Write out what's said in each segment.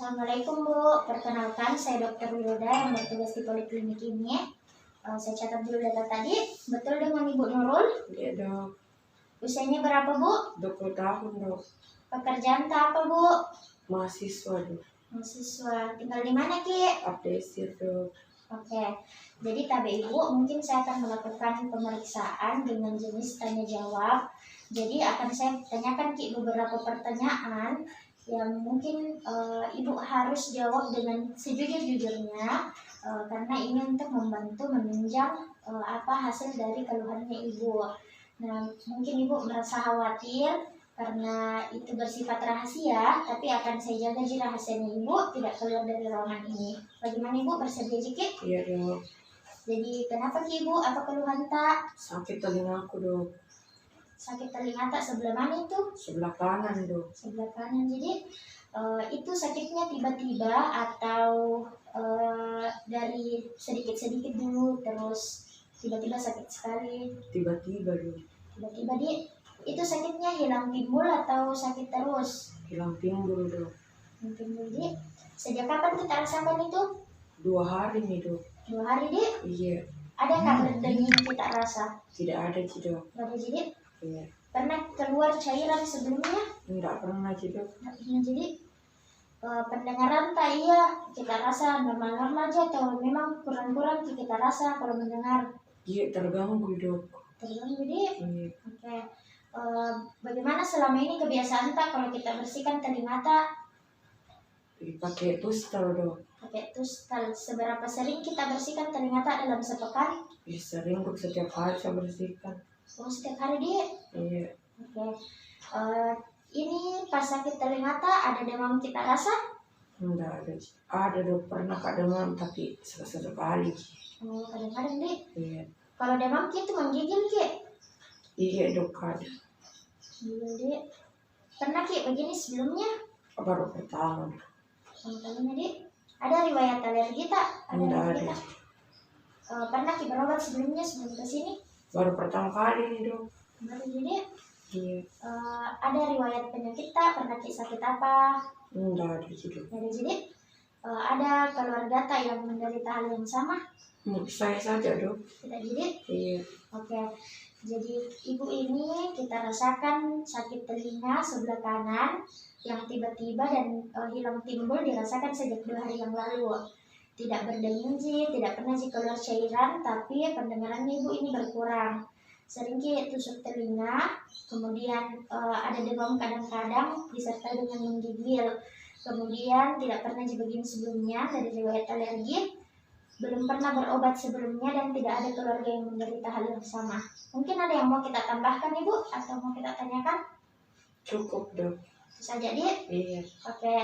Assalamualaikum Bu, perkenalkan saya Dr. Wilda yang bertugas di Poliklinik ini. Saya catat dulu data tadi, betul dengan Ibu Nurul? Iya dok. Usianya berapa Bu? 20 tahun dok. Pekerjaan tak apa Bu? Mahasiswa dok. Mahasiswa, tinggal di mana Ki? Abdesir dok. Oke, jadi TB Ibu mungkin saya akan melakukan pemeriksaan dengan jenis tanya jawab. Jadi akan saya tanyakan Ki beberapa pertanyaan yang mungkin Ibu harus jawab dengan sejujur-jujurnya karena ini untuk membantu menunjang apa hasil dari keluhannya Ibu. Nah, mungkin Ibu merasa khawatir karena itu bersifat rahasia, tapi akan saya jaga jika rahasianya Ibu tidak keluar dari ruangan ini. Bagaimana Ibu, bersedia Ki? Iya dok. Jadi kenapa Ki Ibu? Apa keluhan tak? Sakit telingaku dok. Sakit telinga tak sebelah mana itu? Sebelah kanan dok. Sebelah kanan. Jadi itu sakitnya tiba-tiba atau dari sedikit-sedikit dulu terus tiba-tiba sakit sekali? Tiba-tiba dok. Tiba-tiba itu sakitnya hilang timbul atau sakit terus? Hilang timbul dok. Timbul sejak kapan kita rasakan itu? 2 hari nih dok. 2 hari Iya. Ada nggak berdenging kita rasa? Tidak ada sih dok. Nggak ada jadi? Iya. Pernah keluar cairan sebelumnya? Enggak pernah sih dok. Nggak pernah jadi? Pendengaran tak iya kita rasa normal-normal aja atau memang kurang-kurang kita rasa kalau mendengar? Iya terganggu dok. Terganggu jadi? Iya. Oke. Bagaimana selama ini kebiasaan tak kalau kita bersihkan telinga tak? Pakai tustel dok. Pakai tustel. Seberapa sering kita bersihkan telinga tak dalam sepekan? Ya, sering dok, setiap hari saya bersihkan. Oh, setiap hari Iya. Oke. Ini pas sakit telinga tak ada demam kita rasa? Enggak ada. Ada dok, pernah kak demam tapi sekali. Oh, kadang-kadang Iya. Kalau demam itu menggigil Iya dok ada. Gigil Pernah begini sebelumnya? Baru pertama. Kalinya ada riwayat alergi tak? Enggak alergi ada. tak? Pernah berobat sebelumnya sebelum ke sini? Baru pertama kali nih dok. Baru Iya. ada riwayat penyakit tak? Pernah sakit apa? Enggak ada sih dok. Ada jadi ada keluarga tak yang menderita hal yang sama? Saya saja dok. Tidak jadi? Iya. Oke. Jadi ibu ini kita rasakan sakit telinga sebelah kanan yang tiba-tiba dan hilang timbul dirasakan sejak 2 hari yang lalu. Tidak berdenging tidak pernah keluar cairan, tapi pendengarannya ibu ini berkurang. Sering tusuk telinga, kemudian ada demam kadang-kadang disertai dengan menggigil. Kemudian tidak pernah begini sebelumnya dari riwayat alergi. Belum pernah berobat sebelumnya dan tidak ada keluarga yang menderita hal yang sama. Mungkin ada yang mau kita tambahkan Ibu atau mau kita tanyakan? Cukup dok. Itu saja Iya. Oke,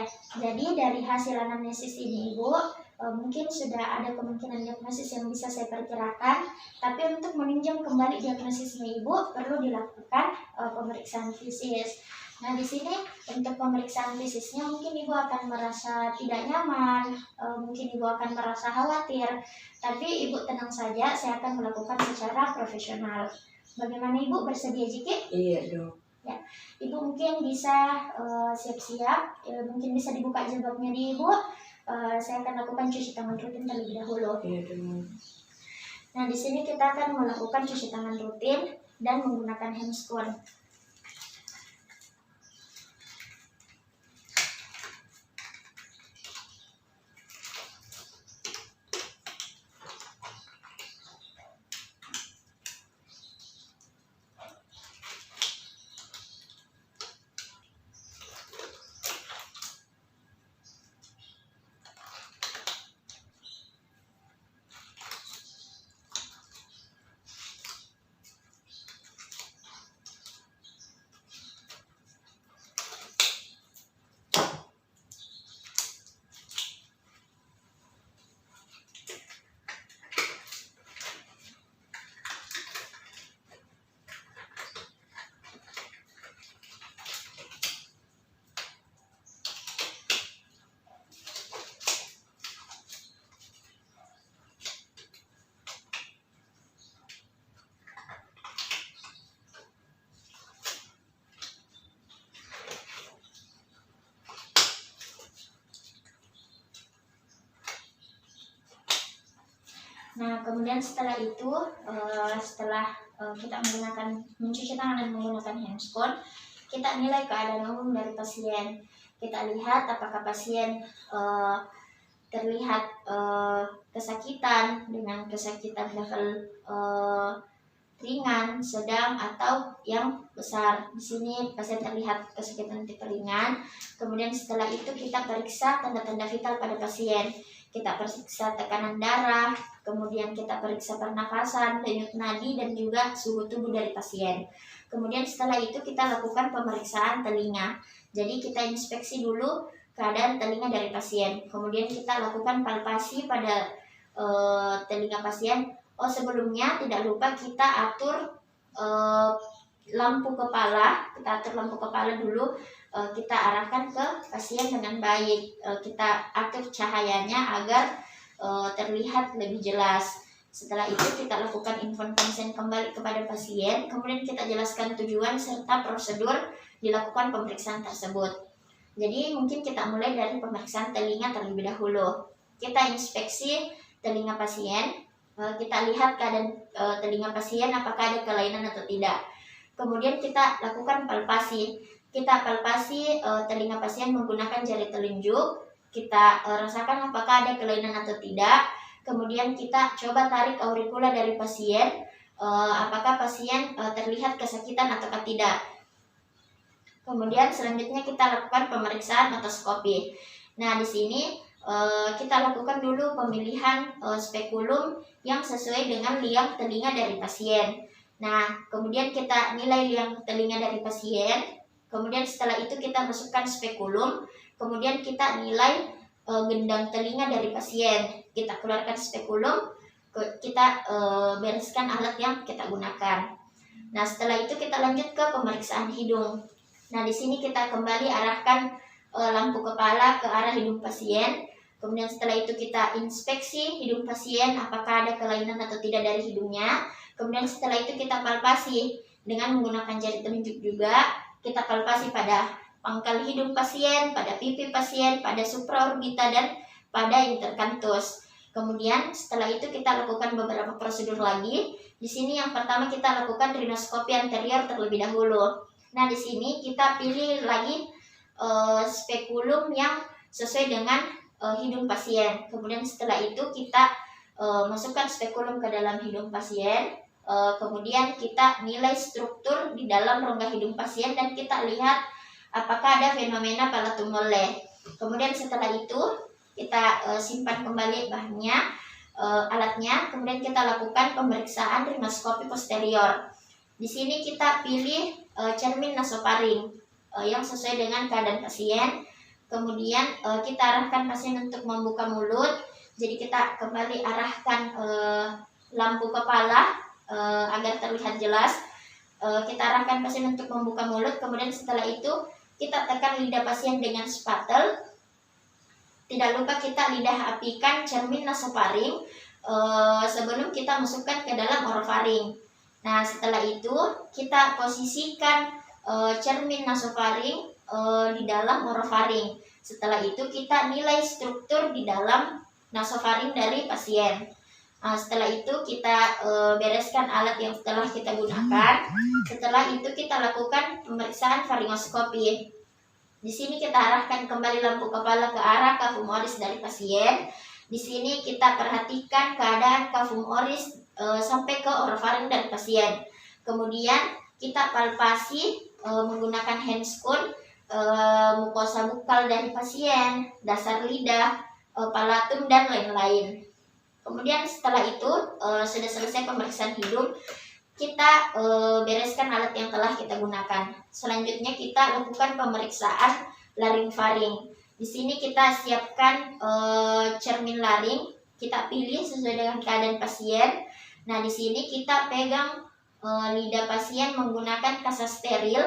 jadi dari hasil anamnesis ini Ibu mungkin sudah ada kemungkinan diagnosis yang bisa saya perkirakan. Tapi untuk meninjau kembali diagnosisnya Ibu perlu dilakukan pemeriksaan fisis. Nah di sini untuk pemeriksaan fisisnya mungkin Ibu akan merasa tidak nyaman, mungkin Ibu akan merasa khawatir, tapi Ibu tenang saja, saya akan melakukan secara profesional. Bagaimana Ibu, bersedia Jiki? Iya dok. Ya, Ibu mungkin bisa siap-siap, mungkin bisa dibuka jilbabnya di Ibu. Saya akan lakukan cuci tangan rutin terlebih dahulu. Iya dok. Nah di sini kita akan melakukan cuci tangan rutin dan menggunakan handscoon. Nah, kemudian setelah itu, kita mencuci tangan dan menggunakan handphone, kita nilai keadaan umum dari pasien. Kita lihat apakah pasien terlihat kesakitan dengan kesakitan level ringan, sedang, atau yang besar. Di sini pasien terlihat kesakitan tipe ringan. Kemudian setelah itu kita periksa tanda-tanda vital pada pasien. Kita periksa tekanan darah, kemudian kita periksa pernafasan, denyut nadi, dan juga suhu tubuh dari pasien. Kemudian setelah itu kita lakukan pemeriksaan telinga. Jadi kita inspeksi dulu keadaan telinga dari pasien. Kemudian kita lakukan palpasi pada telinga pasien. Sebelumnya tidak lupa kita atur lampu kepala. Kita atur lampu kepala dulu. Kita arahkan ke pasien dengan baik. Kita atur cahayanya agar terlihat lebih jelas. Setelah itu kita lakukan info konsen kembali kepada pasien. Kemudian kita jelaskan tujuan serta prosedur dilakukan pemeriksaan tersebut. Jadi mungkin kita mulai dari pemeriksaan telinga terlebih dahulu. Kita inspeksi telinga pasien. Kita lihat keadaan telinga pasien apakah ada kelainan atau tidak. Kemudian kita lakukan palpasi. Kita palpasi telinga pasien menggunakan jari telunjuk. Kita rasakan apakah ada kelainan atau tidak. Kemudian kita coba tarik auricula dari pasien. Apakah pasien terlihat kesakitan atau tidak. Kemudian selanjutnya kita lakukan pemeriksaan otoskopi. Nah, di sini kita lakukan dulu pemilihan spekulum yang sesuai dengan liang telinga dari pasien. Nah, kemudian kita nilai liang telinga dari pasien. Kemudian setelah itu kita masukkan spekulum. Kemudian kita nilai gendang telinga dari pasien. Kita keluarkan spekulum. Kita bereskan alat yang kita gunakan. Nah, setelah itu kita lanjut ke pemeriksaan hidung. Nah, di sini kita kembali arahkan lampu kepala ke arah hidung pasien. Kemudian setelah itu kita inspeksi hidung pasien apakah ada kelainan atau tidak dari hidungnya. Kemudian setelah itu kita palpasi dengan menggunakan jari telunjuk juga. Kita palpasi pada pangkal hidung pasien, pada pipi pasien, pada supraorbita, dan pada interkanthus. Kemudian setelah itu kita lakukan beberapa prosedur lagi. Di sini yang pertama kita lakukan rinoskopi anterior terlebih dahulu. Nah, di sini kita pilih lagi spekulum yang sesuai dengan hidung pasien. Kemudian setelah itu kita masukkan spekulum ke dalam hidung pasien. Kemudian kita nilai struktur di dalam rongga hidung pasien dan kita lihat apakah ada fenomena palatum mole. Kemudian setelah itu kita simpan kembali bahannya, alatnya. Kemudian kita lakukan pemeriksaan rinoskopi posterior. Di sini kita pilih cermin nasofaring yang sesuai dengan keadaan pasien. Kemudian kita arahkan pasien untuk membuka mulut. Jadi kita kembali arahkan lampu kepala agar terlihat jelas. Kita arahkan pasien untuk membuka mulut. Kemudian setelah itu kita tekan lidah pasien dengan spatel. Tidak lupa kita lidah apikan cermin nasofaring sebelum kita masukkan ke dalam orofaring. Nah, setelah itu kita posisikan cermin nasofaring di dalam orofaring. Setelah itu kita nilai struktur di dalam nasofaring dari pasien. Nah, setelah itu kita bereskan alat yang telah kita gunakan. Setelah itu kita lakukan pemeriksaan faringoskopi. Di sini kita arahkan kembali lampu kepala ke arah cavum oris dari pasien. Di sini kita perhatikan keadaan cavum oris sampai ke orofaring dari pasien. Kemudian kita palpasi menggunakan handscoon mukosa bukal dari pasien, dasar lidah, palatum, dan lain-lain. Kemudian setelah itu sudah selesai pemeriksaan hidung, kita bereskan alat yang telah kita gunakan. Selanjutnya kita lakukan pemeriksaan laringfaring. Di sini kita siapkan cermin laring, kita pilih sesuai dengan keadaan pasien. Nah, di sini kita pegang lidah pasien menggunakan kasa steril,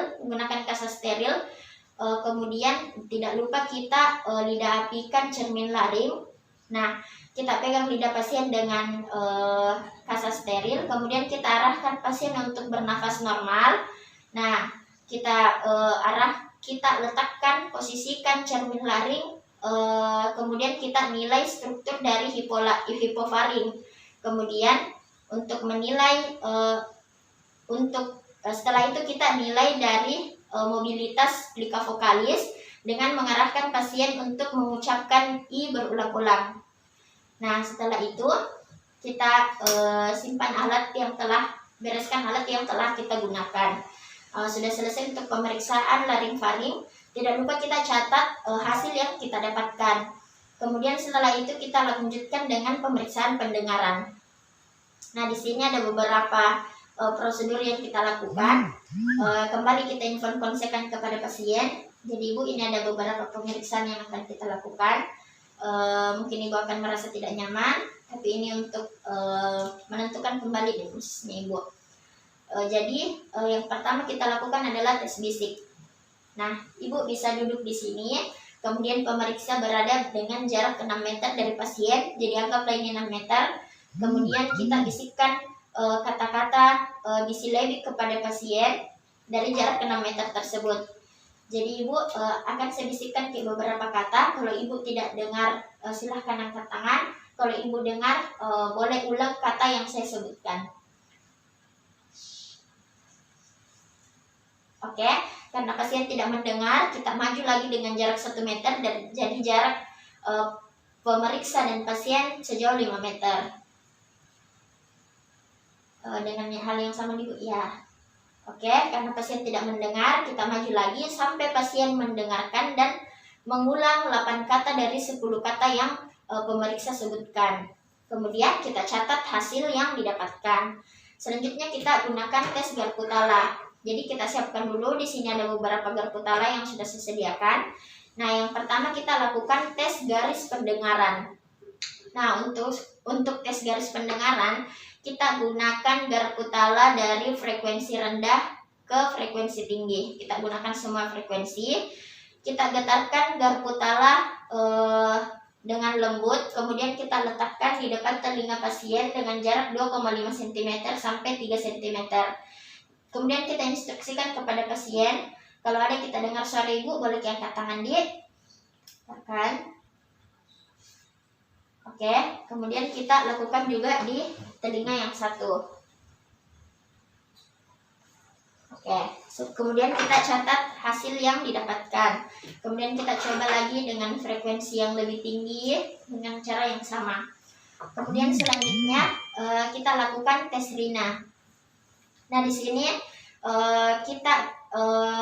kemudian tidak lupa kita lidah apikan cermin laring. Nah, kita pegang lidah pasien dengan kasa steril, kemudian kita arahkan pasien untuk bernafas normal. Nah, kita letakkan, posisikan cermin laring, kemudian kita nilai struktur dari hipofaring. Kemudian untuk menilai setelah itu kita nilai dari mobilitas plika vokalis dengan mengarahkan pasien untuk mengucapkan I berulang-ulang. Nah, setelah itu kita simpan alat yang telah bereskan alat yang telah kita gunakan. Sudah selesai untuk pemeriksaan laring-faring. Tidak lupa kita catat hasil yang kita dapatkan. Kemudian setelah itu kita lanjutkan dengan pemeriksaan pendengaran. Nah, di sini ada beberapa prosedur yang kita lakukan. Kembali kita informasikan kepada pasien. Jadi Ibu, ini ada beberapa pemeriksaan yang akan kita lakukan. Mungkin Ibu akan merasa tidak nyaman, tapi ini untuk menentukan kembali diagnosisnya Ibu. Jadi yang pertama kita lakukan adalah tes bisik. Nah, Ibu bisa duduk di sini, kemudian pemeriksa berada dengan jarak 6 meter dari pasien, jadi anggaplah ini 6 meter. Kemudian kita bisikkan kata-kata bisilabik kepada pasien dari jarak 6 meter tersebut. Jadi Ibu akan saya bisikkan ke beberapa kata. Kalau Ibu tidak dengar, silahkan angkat tangan. Kalau Ibu dengar, boleh ulang kata yang saya sebutkan. Oke, karena pasien tidak mendengar, kita maju lagi dengan jarak 1 meter, dan jadi jarak pemeriksa dan pasien sejauh 5 meter. Dengan hal yang sama Ibu, ya. Oke, karena pasien tidak mendengar, kita maju lagi sampai pasien mendengarkan dan mengulang 8 kata dari 10 kata yang pemeriksa sebutkan. Kemudian kita catat hasil yang didapatkan. Selanjutnya kita gunakan tes Garputala. Jadi kita siapkan dulu, di sini ada beberapa Garputala yang sudah saya sediakan. Nah, yang pertama kita lakukan tes garis pendengaran. Nah, untuk tes garis pendengaran, kita gunakan Garputala dari frekuensi rendah ke frekuensi tinggi. Kita gunakan semua frekuensi. Kita getarkan Garputala dengan lembut, kemudian kita letakkan di dekat telinga pasien dengan jarak 2,5 cm sampai 3 cm. Kemudian kita instruksikan kepada pasien, kalau ada kita dengar suara Ibu, boleh angkat tangan tekan. Oke, kemudian kita lakukan juga di telinga yang satu. Oke, kemudian kita catat hasil yang didapatkan. Kemudian kita coba lagi dengan frekuensi yang lebih tinggi dengan cara yang sama. Kemudian selanjutnya kita lakukan tes Rina. Nah, di sini kita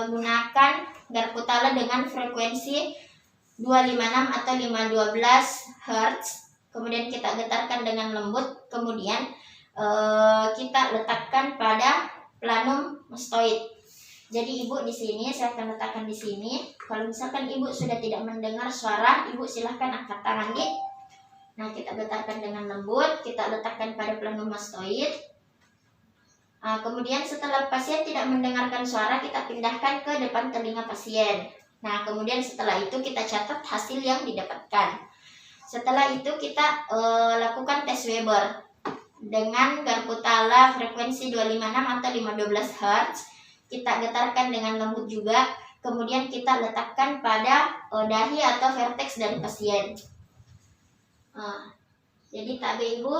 gunakan Garputala dengan frekuensi 256 atau 512 Hz. Kemudian kita getarkan dengan lembut. Kemudian kita letakkan pada planum mastoid. Jadi Ibu di sini, saya akan letakkan di sini. Kalau misalkan Ibu sudah tidak mendengar suara, Ibu silahkan angkat tangan Nah, kita getarkan dengan lembut. Kita letakkan pada planum mastoid. Kemudian setelah pasien tidak mendengarkan suara, kita pindahkan ke depan telinga pasien. Nah, kemudian setelah itu kita catat hasil yang didapatkan. Setelah itu kita lakukan tes Weber dengan Garputala frekuensi 256 atau 512 Hz. Kita getarkan dengan lembut juga. Kemudian kita letakkan pada dahi atau vertex dari pasien. Jadi tabe Ibu,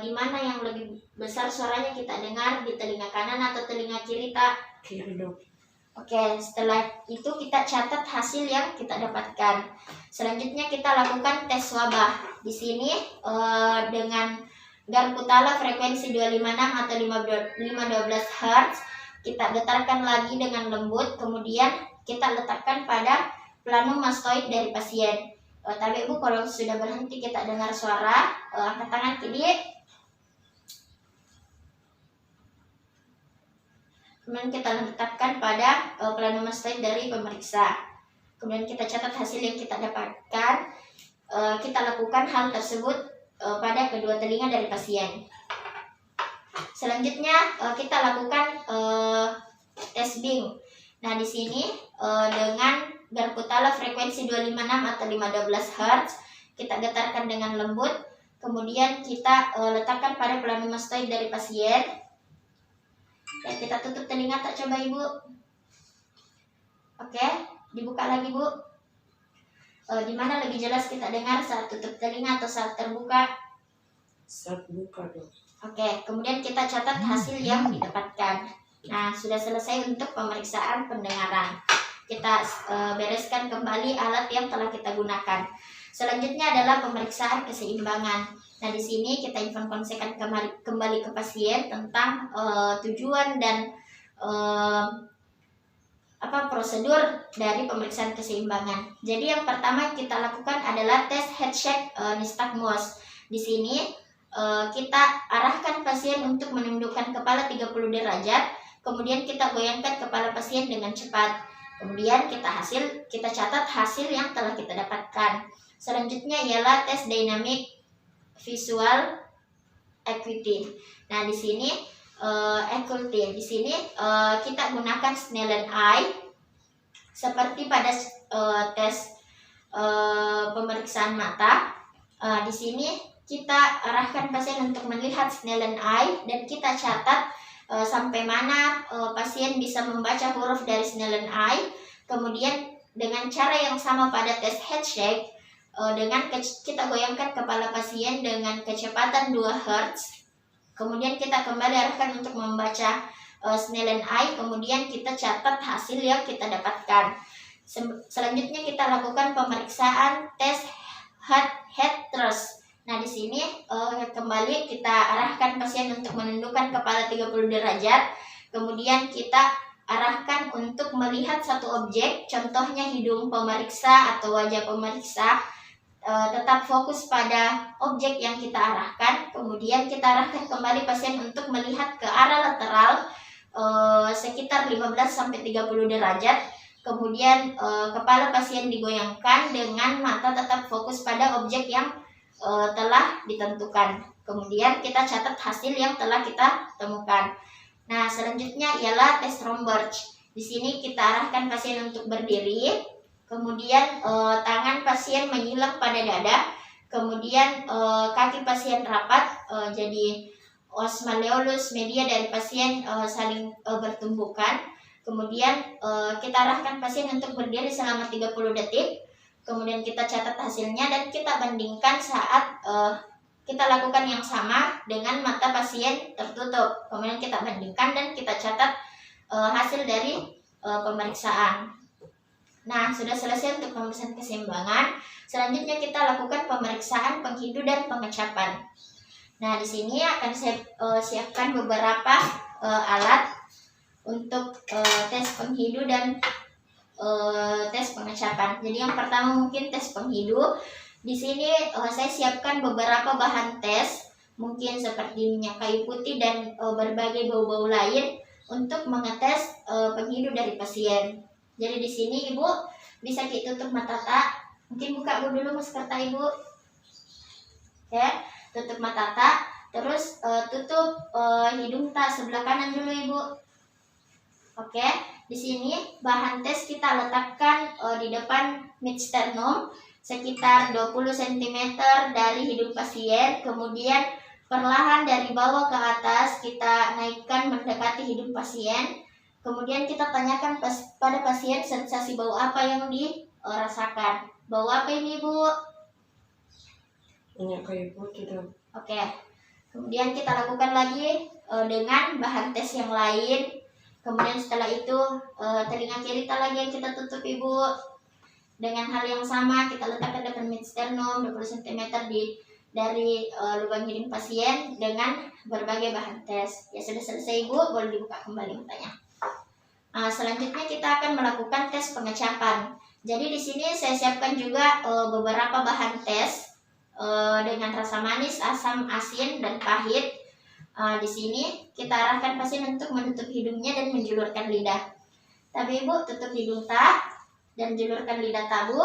di mana yang lebih besar suaranya kita dengar, di telinga kanan atau telinga kiri, Tak? Kiri dong. Oke, setelah itu kita catat hasil yang kita dapatkan. Selanjutnya kita lakukan tes wabah. Di sini dengan Garputala frekuensi 256 atau 512 Hz, kita getarkan lagi dengan lembut. Kemudian kita letakkan pada planum mastoid dari pasien. Tapi Ibu, kalau sudah berhenti kita dengar suara, angkat tangan kiri. Kemudian kita letakkan pada planum mastoid dari pemeriksa. Kemudian kita catat hasil yang kita dapatkan. Kita lakukan hal tersebut pada kedua telinga dari pasien. Selanjutnya kita lakukan tes Bing. Nah, di sini dengan Garputala frekuensi 256 atau 512 Hz, kita getarkan dengan lembut. Kemudian kita letakkan pada planum mastoid dari pasien. Ya, kita tutup telinga, tak coba Ibu. Oke, dibuka lagi Bu. Di mana lebih jelas kita dengar, saat tutup telinga atau saat terbuka? Saat buka dok. Oke, kemudian kita catat hasil yang didapatkan. Nah, sudah selesai untuk pemeriksaan pendengaran. Kita bereskan kembali alat yang telah kita gunakan. Selanjutnya adalah pemeriksaan keseimbangan. Nah, di sini kita informasikan kembali ke pasien tentang tujuan dan prosedur dari pemeriksaan keseimbangan. Jadi yang pertama kita lakukan adalah tes head shake nystagmus. Di sini kita arahkan pasien untuk menundukkan kepala 30 derajat, kemudian kita goyangkan kepala pasien dengan cepat. Kemudian kita catat hasil yang telah kita dapatkan. Selanjutnya ialah tes dynamic visual acuity. Nah, di sini acuity. Di sini kita gunakan Snellen eye seperti pada tes pemeriksaan mata. Di sini kita arahkan pasien untuk melihat Snellen eye dan kita catat sampai mana pasien bisa membaca huruf dari Snellen eye. Kemudian dengan cara yang sama pada tes head shake, dengan kita goyangkan kepala pasien dengan kecepatan 2 Hz. Kemudian kita kembali arahkan untuk membaca Snellen eye, kemudian kita catat hasil yang kita dapatkan. Selanjutnya kita lakukan pemeriksaan tes head thrust. Nah, di sini kembali kita arahkan pasien untuk menundukkan kepala 30 derajat. Kemudian kita arahkan untuk melihat satu objek, contohnya hidung pemeriksa atau wajah pemeriksa. Tetap fokus pada objek yang kita arahkan. Kemudian kita arahkan kembali pasien untuk melihat ke arah lateral sekitar 15-30 derajat. Kemudian kepala pasien digoyangkan dengan mata tetap fokus pada objek yang telah ditentukan. Kemudian kita catat hasil yang telah kita temukan. Nah, selanjutnya ialah tes Romberg. Di sini kita arahkan pasien untuk berdiri. Kemudian tangan pasien menyilang pada dada. Kemudian kaki pasien rapat, jadi os malleolus media dari pasien saling bertumbukan. Kemudian kita arahkan pasien untuk berdiri selama 30 detik. Kemudian kita catat hasilnya dan kita bandingkan saat kita lakukan yang sama dengan mata pasien tertutup. Kemudian kita bandingkan dan kita catat hasil dari pemeriksaan. Nah, sudah selesai untuk pemeriksaan keseimbangan. Selanjutnya kita lakukan pemeriksaan penghidu dan pengecapan. Nah, di sini akan saya siapkan beberapa alat untuk tes penghidu dan tes pengecapan. Jadi yang pertama mungkin tes penghidu. Di sini saya siapkan beberapa bahan tes, mungkin seperti minyak kayu putih dan berbagai bau-bau lain untuk mengetes penghidu dari pasien. Jadi di sini Ibu bisa kita tutup mata tak. Mungkin buka dulu masker tak Ibu. Oke, tutup mata tak. Terus tutup hidung tak sebelah kanan dulu Ibu. Oke, di sini bahan tes kita letakkan di depan mid sternum sekitar 20 cm dari hidung pasien. Kemudian perlahan dari bawah ke atas kita naikkan mendekati hidung pasien. Kemudian kita tanyakan pada pasien sensasi bau apa yang dirasakan. Bau apa ini Ibu? Minyak kayu putih dok. Oke, kemudian kita lakukan lagi dengan bahan tes yang lain. Kemudian setelah itu telinga kiri lagi yang kita tutup Ibu. Dengan hal yang sama kita letakkan depan mid sternum 20 cm dari lubang hidung pasien dengan berbagai bahan tes. Ya sudah selesai Ibu, boleh dibuka kembali matanya. Selanjutnya kita akan melakukan tes pengecapan. Jadi di sini saya siapkan juga beberapa bahan tes dengan rasa manis, asam, asin, dan pahit. Di sini kita arahkan pasien untuk menutup hidungnya dan menjulurkan lidah. Tapi Ibu tutup hidung tak dan julurkan lidah tak Bu.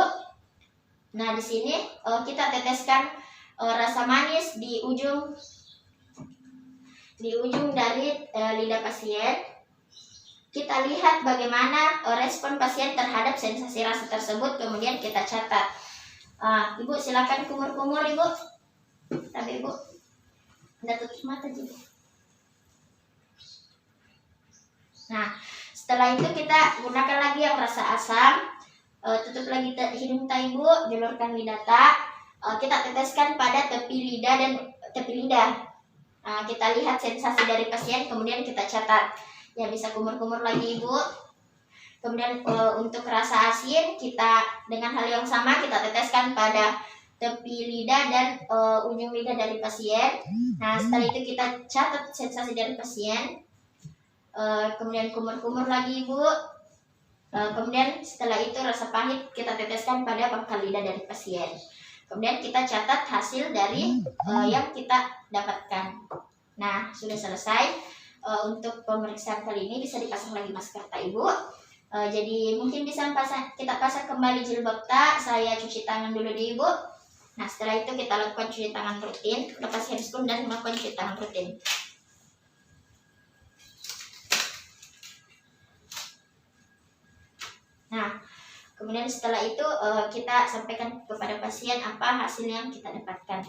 Nah di sini kita teteskan rasa manis di ujung dari lidah pasien. Kita lihat bagaimana respon pasien terhadap sensasi rasa tersebut, kemudian kita catat. Ibu silakan kumur-kumur Ibu. Tapi Ibu udah tutup mata juga. Nah, setelah itu kita gunakan lagi yang rasa asam. Tutup lagi hidung tak Ibu, julurkan lidah tak. kita teteskan pada tepi lidah dan tepi lidah. Nah, kita lihat sensasi dari pasien, kemudian kita catat. Ya, bisa kumur-kumur lagi Ibu. Kemudian untuk rasa asin, kita dengan hal yang sama kita teteskan pada tepi lidah dan ujung lidah dari pasien. Nah, setelah itu kita catat sensasi dari pasien. Kemudian kumur-kumur lagi Ibu. Kemudian setelah itu rasa pahit kita teteskan pada pangkal lidah dari pasien. Kemudian kita catat hasil dari yang kita dapatkan. Nah, sudah selesai. Untuk pemeriksaan kali ini bisa dipasang lagi masker tak Ibu. Jadi mungkin bisa kita pasang kembali jilbab tak. Saya cuci tangan dulu di Ibu. Nah, setelah itu kita lakukan cuci tangan rutin, lepas handscoon dan melakukan cuci tangan rutin. Nah, kemudian setelah itu kita sampaikan kepada pasien apa hasil yang kita dapatkan.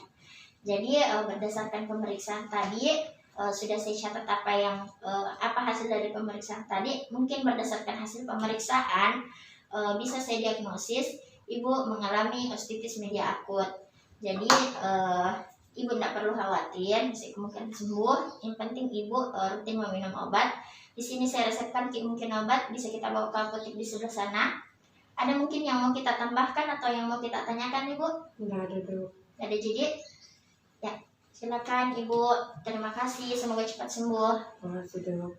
Jadi berdasarkan pemeriksaan tadi sudah saya catat apa hasil dari pemeriksaan tadi. Mungkin berdasarkan hasil pemeriksaan bisa saya diagnosis Ibu mengalami ostitis media akut. Jadi Ibu tidak perlu khawatir, bisa kemungkinan sembuh. Yang penting Ibu rutin meminum obat. Di sini saya resepkan mungkin obat, bisa kita bawa ke apotek di sebelah sana. Ada mungkin yang mau kita tambahkan atau yang mau kita tanyakan Ibu? Nggak ada dok. Nggak ada jadi? Ya, silakan Ibu. Terima kasih, semoga cepat sembuh. Makasih dok.